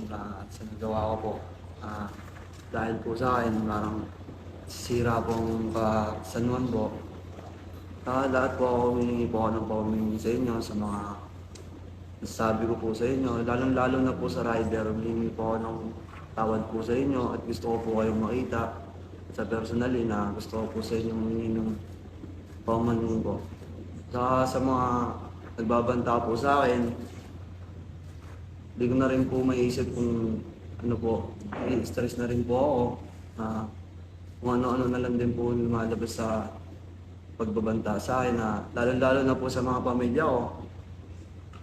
sa nagawa ko po. Dahil po sa akin, parang sira pong San Juan po. Lahat po ako humingi po ako ng paumingi sa inyo sa mga nasabi ko po sa inyo. Lalong-lalo na po sa rider, humingi po ako ng tawad po sa inyo at gusto ko po kayong makita sa personally na gusto ko po sa inyo humingi ng paumanhin po. Sa mga nagbabanta po sa akin, hindi ko na rin po maiisip kung ano po, stress na rin po ako. Kung ano-ano na lang din po lumalabas sa pagbabanta sa akin na lalo-lalo na po sa mga pamilya ko.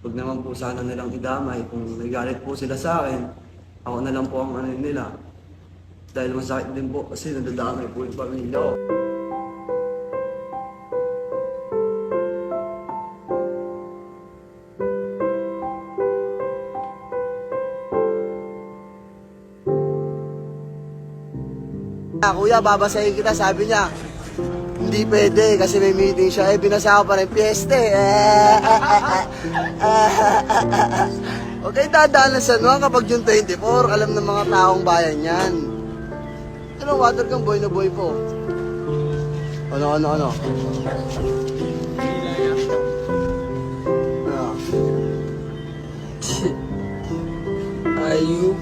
Huwag naman po sana nilang idamay kung nagalit po sila sa akin, ako na lang po ang ano nila. Dahil masakit din po kasi nadadamay po yung pamilya ko. Kuya, babasahin kita, sabi niya, hindi pwede kasi may meeting siya. Binasa ko pa rin, piyeste. Okay, dadaan na San Juan kapag June 24, alam ng mga taong bayan yan. Ano, water kang boy na boy po? Ano? Ano? Ayup.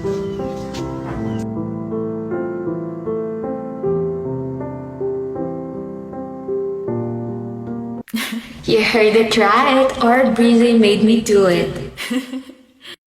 You heard it right, or Breezy made me do it.